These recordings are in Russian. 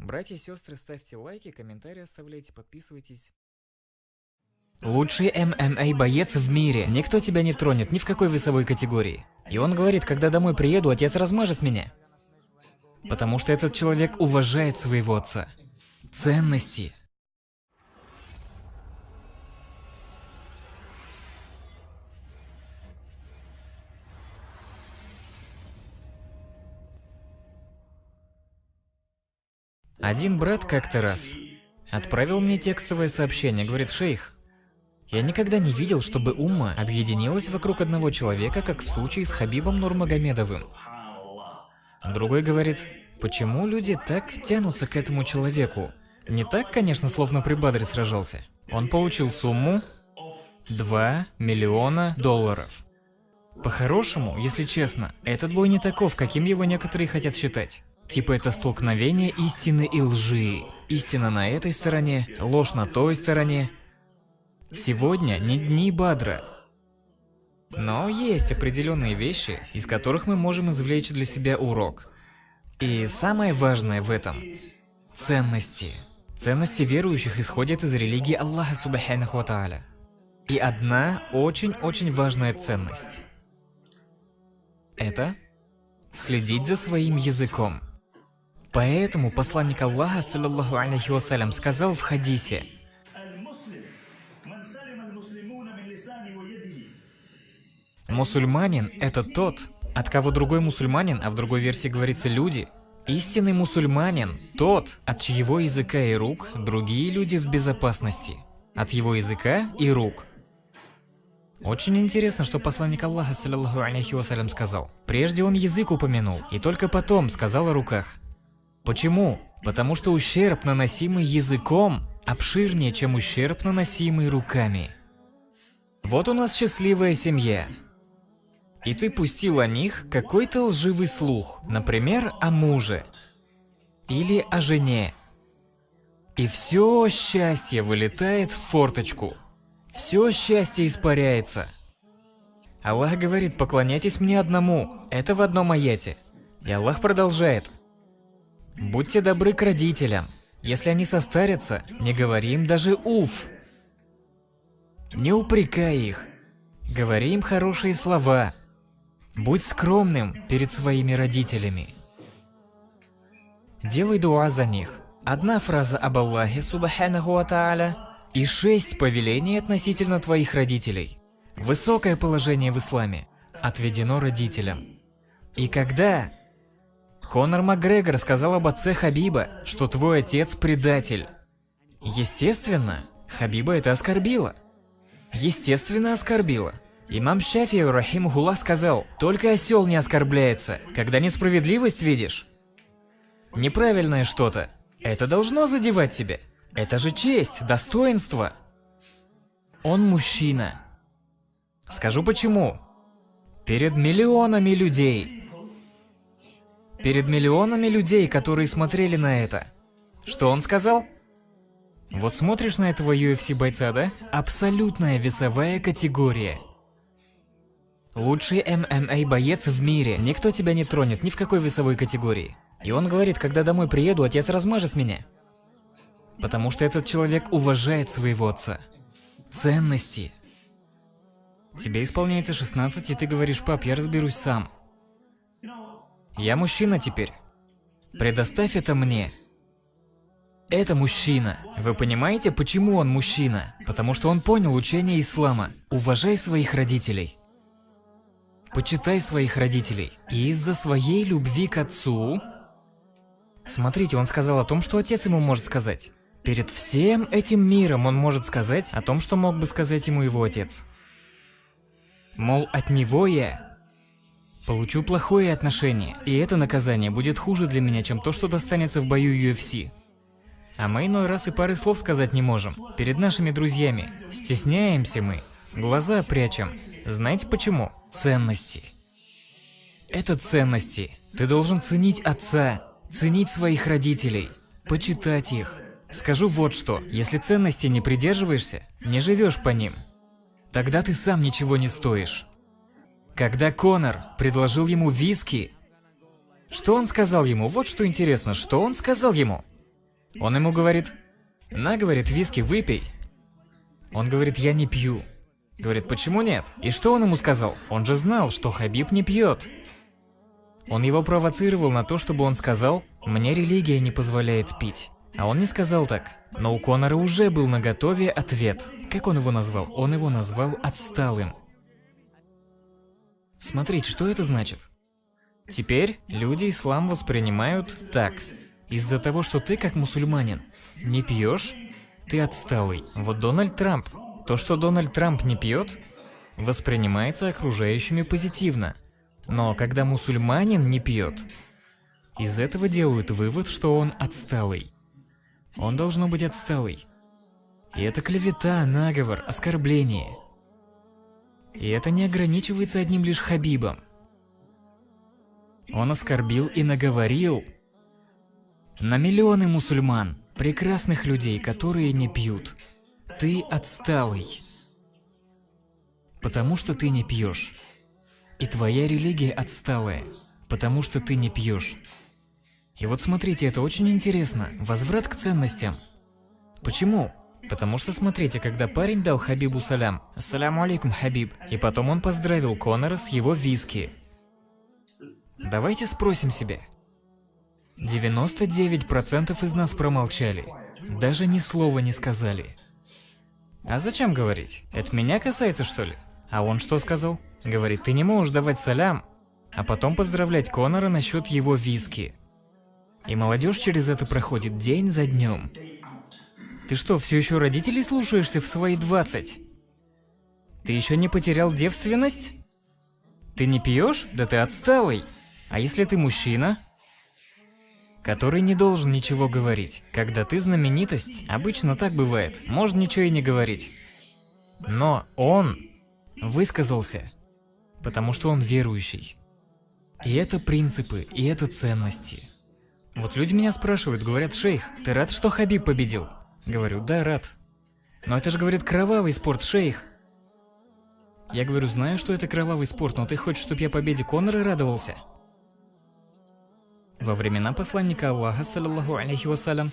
Братья и сестры, ставьте лайки, комментарии оставляйте, подписывайтесь. Лучший ММА-боец в мире. Никто тебя не тронет ни в какой весовой категории. И он говорит, когда домой приеду, отец размажет меня. Потому что этот человек уважает своего отца. Ценности. Один брат как-то раз отправил мне текстовое сообщение, говорит: «Шейх, я никогда не видел, чтобы умма объединилась вокруг одного человека, как в случае с Хабибом Нурмагомедовым». Другой говорит: «Почему люди так тянутся к этому человеку? Не так, конечно, словно при Бадре сражался. Он получил сумму $2 миллиона. По-хорошему, если честно, этот бой не таков, каким его некоторые хотят считать. Типа это столкновение истины и лжи. Истина на этой стороне, ложь на той стороне. Сегодня не дни Бадра. Но есть определенные вещи, из которых мы можем извлечь для себя урок. И самое важное в этом – ценности. Ценности верующих исходят из религии Аллаха Субханаху ва Тааля. И одна очень-очень важная ценность – это следить за своим языком. Поэтому посланник Аллаха, саллаллаху алейхи вассалям, сказал в хадисе: мусульманин – это тот, от кого другой мусульманин, а в другой версии говорится люди. Истинный мусульманин – тот, от чьего языка и рук другие люди в безопасности. От его языка и рук. Очень интересно, что посланник Аллаха, саллаллаху алейхи вассалям, сказал. Прежде он язык упомянул, и только потом сказал о руках. Почему? Потому что ущерб, наносимый языком, обширнее, чем ущерб, наносимый руками. Вот у нас счастливая семья. И ты пустил о них какой-то лживый слух, например, о муже или о жене. И все счастье вылетает в форточку. Все счастье испаряется. Аллах говорит: поклоняйтесь мне одному, это в одном аяте. И Аллах продолжает: будьте добры к родителям. Если они состарятся, не говори им даже уф. Не упрекай их. Говори им хорошие слова. Будь скромным перед своими родителями. Делай дуа за них. Одна фраза об Аллахе Субханаху ва Тааля и 6 повелений относительно твоих родителей. Высокое положение в исламе отведено родителям. И когда Конор Макгрегор сказал об отце Хабиба, что твой отец предатель, естественно, Хабиба это оскорбило. Естественно, оскорбило. Имам Шафии рахимахуллах сказал: только осел не оскорбляется, когда несправедливость видишь. Неправильное что-то. Это должно задевать тебя. Это же честь, достоинство. Он мужчина. Скажу почему. Перед миллионами людей. Перед миллионами людей, которые смотрели на это. Что он сказал? Вот смотришь на этого UFC бойца, да? Абсолютная весовая категория. Лучший ММА-боец в мире. Никто тебя не тронет ни в какой весовой категории. И он говорит: когда домой приеду, отец размажет меня. Потому что этот человек уважает своего отца. Ценности. Тебе исполняется 16, и ты говоришь: пап, я разберусь сам. Я мужчина теперь. Предоставь это мне. Это мужчина. Вы понимаете, почему он мужчина? Потому что он понял учение ислама. Уважай своих родителей. Почитай своих родителей. И из-за своей любви к отцу... Смотрите, он сказал о том, что отец ему может сказать. Перед всем этим миром он может сказать о том, что мог бы сказать ему его отец. Мол, от него я получу плохое отношение, и это наказание будет хуже для меня, чем то, что достанется в бою UFC. А мы иной раз и пары слов сказать не можем. Перед нашими друзьями. Стесняемся мы. Глаза прячем. Знаете почему? Ценности. Это ценности. Ты должен ценить отца, ценить своих родителей, почитать их. Скажу вот что. Если ценностей не придерживаешься, не живешь по ним, тогда ты сам ничего не стоишь. Когда Конор предложил ему виски, что он сказал ему? Вот что интересно, что он сказал ему? Он ему говорит: на, говорит, виски выпей. Он говорит: я не пью. Говорит: почему нет? И что он ему сказал? Он же знал, что Хабиб не пьет. Он его провоцировал на то, чтобы он сказал: мне религия не позволяет пить. А он не сказал так. Но у Конора уже был наготове ответ. Как он его назвал? Он его назвал отсталым. Смотрите, что это значит? Теперь люди ислам воспринимают так. Из-за того, что ты, как мусульманин, не пьешь, ты отсталый. Вот Дональд Трамп. То, что Дональд Трамп не пьет, воспринимается окружающими позитивно. Но когда мусульманин не пьет, из этого делают вывод, что он отсталый. Он должно быть отсталый. И это клевета, наговор, оскорбление. И это не ограничивается одним лишь Хабибом. Он оскорбил и наговорил на миллионы мусульман, прекрасных людей, которые не пьют. Ты отсталый. Потому что ты не пьешь. И твоя религия отсталая, потому что ты не пьешь. И вот смотрите, это очень интересно. Возврат к ценностям. Почему? Потому что смотрите, когда парень дал Хабибу салям, ассаляму алейкум, Хабиб, и потом он поздравил Конора с его виски. Давайте спросим себя. 99% из нас промолчали. Даже ни слова не сказали. А зачем говорить? Это меня касается, что ли? А он что сказал? Говорит: ты не можешь давать салям, а потом поздравлять Конора насчет его виски. И молодежь через это проходит день за днем. Ты что, все еще родителей слушаешься в свои 20? Ты еще не потерял девственность? Ты не пьешь? Да ты отсталый. А если ты мужчина, который не должен ничего говорить? Когда ты знаменитость, обычно так бывает, можно ничего и не говорить. Но он высказался, потому что он верующий. И это принципы, и это ценности. Вот люди меня спрашивают, говорят: шейх, ты рад, что Хабиб победил? Говорю: да, рад. Но это же, говорит, кровавый спорт, шейх. Я говорю: знаю, что это кровавый спорт, но ты хочешь, чтобы я победе Конора радовался? Во времена посланника Аллаха, саллаллаху алейхи вассалям,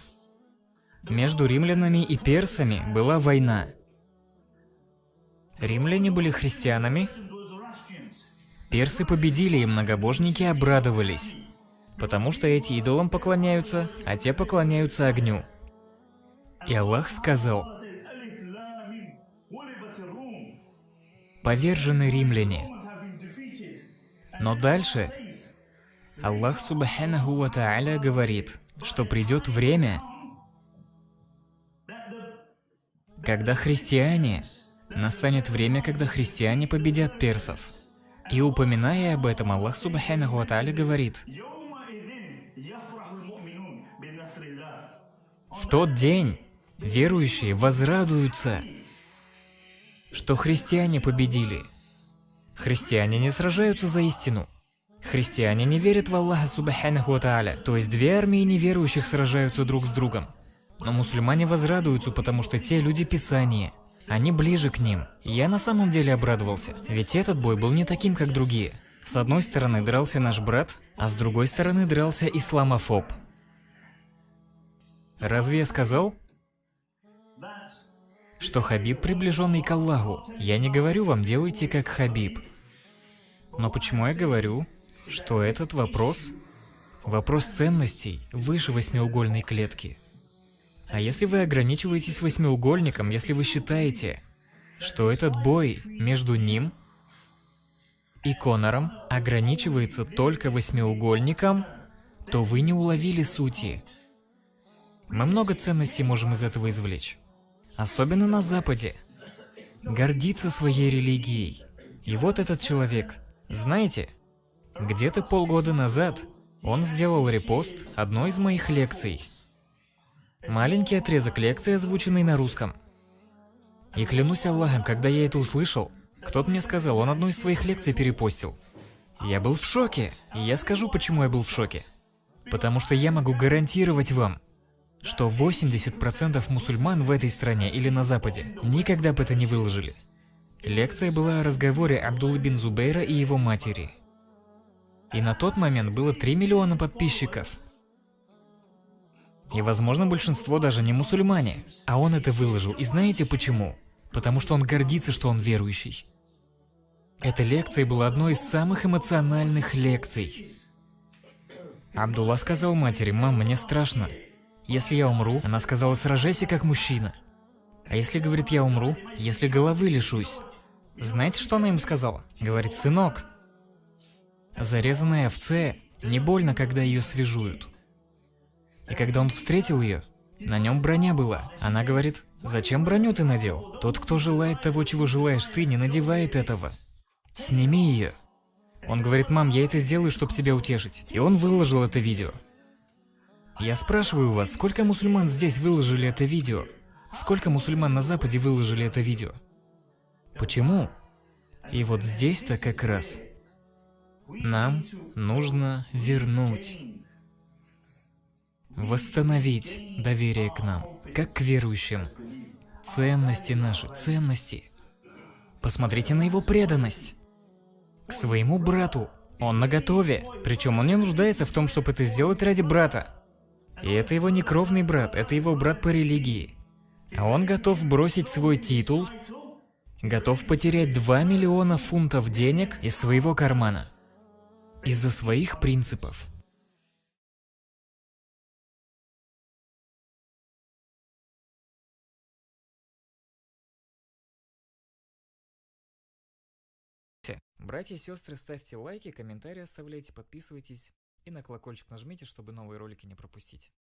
между римлянами и персами была война. Римляне были христианами, персы победили, и многобожники обрадовались, потому что эти идолам поклоняются, а те поклоняются огню. И Аллах сказал: повержены римляне. Но дальше Аллах субханаху ва тааля говорит, что придет время, когда христиане, настанет время, когда христиане победят персов. И упоминая об этом, Аллах субханаху ва тааля говорит: в тот день верующие возрадуются, что христиане победили. Христиане не сражаются за истину. Христиане не верят в Аллаха субханаху ва тааля, то есть две армии неверующих сражаются друг с другом. Но мусульмане возрадуются, потому что те люди Писания, они ближе к ним. И я на самом деле обрадовался, ведь этот бой был не таким, как другие. С одной стороны дрался наш брат, а с другой стороны дрался исламофоб. Разве я сказал, что Хабиб приближенный к Аллаху? Я не говорю вам: делайте как Хабиб. Но почему я говорю, что этот вопрос ценностей выше восьмиугольной клетки? А если вы ограничиваетесь восьмиугольником, если вы считаете, что этот бой между ним и Конором ограничивается только восьмиугольником, то вы не уловили сути. Мы много ценностей можем из этого извлечь. Особенно на Западе. Гордиться своей религией. И вот этот человек, знаете, где-то полгода назад он сделал репост одной из моих лекций. Маленький отрезок лекции, озвученный на русском. И клянусь Аллахом, когда я это услышал, кто-то мне сказал: он одну из твоих лекций перепостил. Я был в шоке, и я скажу, почему я был в шоке. Потому что я могу гарантировать вам, что 80% мусульман в этой стране или на Западе никогда бы это не выложили. Лекция была о разговоре Абдуллы бин Зубейра и его матери. И на тот момент было 3 миллиона подписчиков. И возможно большинство даже не мусульмане. А он это выложил. И знаете почему? Потому что он гордится, что он верующий. Эта лекция была одной из самых эмоциональных лекций. Абдулла сказал матери: «Мам, мне страшно. Если я умру», она сказала: «Сражайся как мужчина». А если, говорит, я умру, если головы лишусь? Знаете, что она ему сказала? Говорит: «Сынок, зарезанной овце не больно, когда ее свяжут». И когда он встретил ее, на нем броня была. Она говорит: «Зачем броню ты надел? Тот, кто желает того, чего желаешь ты, не надевает этого. Сними ее». Он говорит: «Мам, я это сделаю, чтобы тебя утешить». И он выложил это видео. Я спрашиваю вас, сколько мусульман здесь выложили это видео? Сколько мусульман на Западе выложили это видео? Почему? И вот здесь-то как раз нам нужно вернуть, восстановить доверие к нам, как к верующим. Ценности наши, ценности. Посмотрите на его преданность к своему брату. Он наготове. Причем он не нуждается в том, чтобы это сделать ради брата. И это его не кровный брат, это его брат по религии. А он готов бросить свой титул, готов потерять 2 миллиона фунтов денег из своего кармана. Из-за своих принципов. Братья и сестры, ставьте лайки, комментарии оставляйте, подписывайтесь и на колокольчик нажмите, чтобы новые ролики не пропустить.